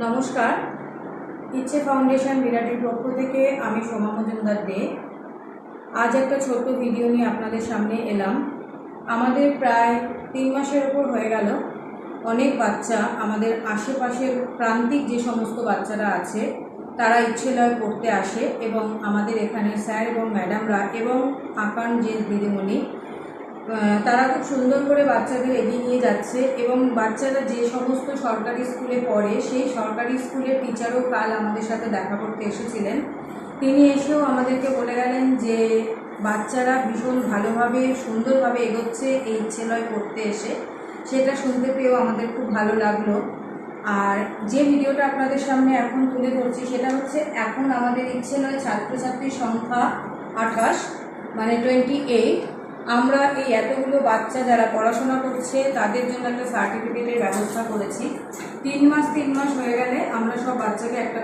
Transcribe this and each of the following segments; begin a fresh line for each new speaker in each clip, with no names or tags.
নমস্কার। ইচ্ছে ফাউন্ডেশন বিরাটির পক্ষ থেকে আমি সোমা মজুমদার দে আজ একটা ছোট্ট ভিডিও নিয়ে আপনাদের সামনে এলাম। আমাদের প্রায় 3 মাসের ওপর হয়ে গেল অনেক বাচ্চা আমাদের আশেপাশের প্রান্তিক যে সমস্ত বাচ্চারা আছে তারা ইচ্ছেলয় পড়তে আসে এবং আমাদের এখানে স্যার এবং ম্যাডামরা এবং আঁকান যে দিদিমণি তারা খুব সুন্দর করে বাচ্চাদের এগিয়ে নিয়ে যাচ্ছে এবং বাচ্চারা যে সমস্ত সরকারি স্কুলে পড়ে সেই সরকারি স্কুলের টিচারও কাল আমাদের সাথে দেখা করতে এসেছিলেন। তিনি এসেও আমাদেরকে বলে গেলেন যে বাচ্চারা ভীষণ ভালোভাবে সুন্দরভাবে এগোচ্ছে এই ইচ্ছেলয় পড়তে এসে। সেটা শুনতে পেয়েও আমাদের খুব ভালো লাগলো। আর যে ভিডিওটা আপনাদের সামনে এখন তুলে ধরছি সেটা হচ্ছে এখন আমাদের ইচ্ছেলয় ছাত্রছাত্রীর সংখ্যা 28 মানে 28। আমরা এই এতগুলো বাচ্চা যারা পড়াশোনা করছে তাদের জন্য একটা সার্টিফিকেটের ব্যবস্থা করেছি। 3 মাস হয়ে গেলে আমরা সব বাচ্চাকে একটা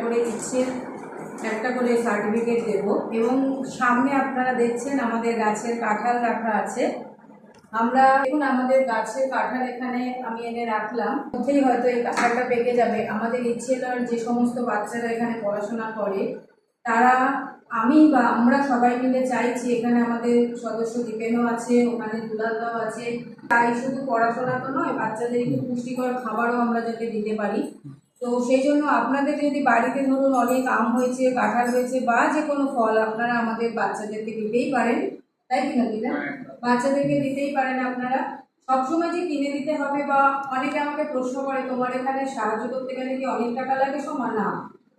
করে সার্টিফিকেট দেব। এবং সামনে আপনারা দেখছেন আমাদের গাছের কাঁঠাল রাখা আছে। আমরা দেখুন আমাদের গাছের কাঁঠাল এখানে আমি এনে রাখলাম, মধ্যেই হয়তো এই কাঁঠালটা পেকে যাবে। আমাদের ইচ্ছেলর যে সমস্ত বাচ্চারা এখানে পড়াশোনা করে তারা আমি বা আমরা সবাই মিলে চাইছি, এখানে আমাদের সদস্য দীপেনও আছে, ওখানে দুলালদাও আছে, তাই শুধু পড়াশোনা তো নয়, বাচ্চাদের একটু পুষ্টিকর খাবারও আমরা যাতে দিতে পারি। তো সেই জন্য আপনাদের যদি বাড়িতে ধরুন অনেক আম হয়েছে, কাঁঠাল হয়েছে বা যে কোনো ফল আপনারা আমাদের বাচ্চাদেরকে দিতেই পারেন, তাই কিনা দিদা? বাচ্চাদেরকে দিতেই পারেন আপনারা। সবসময় যে কিনে দিতে হবে বা অনেকে আমাকে প্রশ্ন করে তোমার এখানে সাহায্য করতে গেলে কি অনেক টাকা লাগে সময়? না,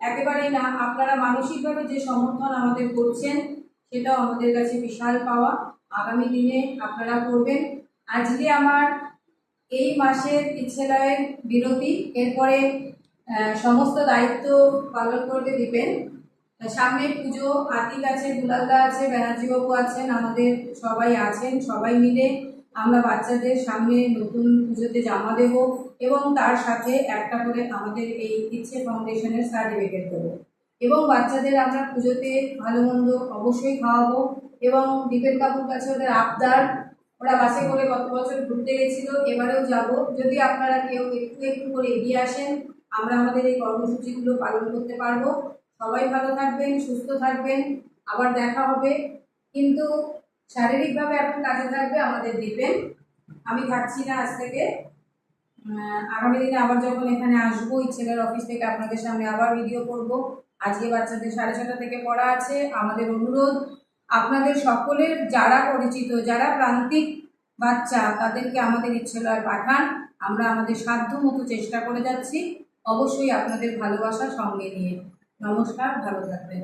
একেবারেই না। আপনারা মানসিকভাবে যে সমর্থন আমাদের করছেন সেটাও আমাদের কাছে বিশাল পাওয়া। আগামী দিনে আপনারা করবেন। আজকে আমার এই মাসের ইচ্ছেলয়ের বিরতি, এরপরে সমস্ত দায়িত্ব পালন করতে দিবেন। সামনে পুজো, আতিক আছে, দুলালদা আছে, ব্যানার্জিবাবু আছেন, আমাদের সবাই আছেন। সবাই মিলে আমরা বাচ্চাদের সামনে নতুন পুজোতে জামা দেব এবং তার সাথে একটা করে আমাদের এই ইচ্ছে ফাউন্ডেশনের সার্টিফিকেট দেবো। এবং বাচ্চাদের আমরা পুজোতে ভালো মন্দ অবশ্যই খাওয়াবো। এবং দীপেন বাবুর কাছে ওদের আবদার, ওরা বাসে করে গত বছর ঘুরতে গেছিল, এবারেও যাব। যদি আপনারা কেউ একটু একটু করে এগিয়ে আসেন আমরা আমাদের এই কর্মসূচিগুলো পালন করতে পারবো। সবাই ভালো থাকবেন, সুস্থ থাকবেন, আবার দেখা হবে। কিন্তু শারীরিকভাবে এখন কাজে থাকবে আমাদের দিবেন। আমি থাকছি না আজ থেকে। আগামী দিনে আবার যখন এখানে আসবো ইচ্ছেলার অফিস থেকে আপনাদের সামনে আবার ভিডিও করব। আজকে বাচ্চাদের 6:30 থেকে পড়া আছে। আমাদের অনুরোধ আপনাদের সকলের যারা পরিচিত, যারা প্রান্তিক বাচ্চা তাদেরকে আমাদের ইচ্ছেলার পাঠান। আমরা আমাদের সাধ্য মতো চেষ্টা করে যাচ্ছি, অবশ্যই আপনাদের ভালোবাসা সঙ্গে নিয়ে। নমস্কার, ভালো থাকবেন।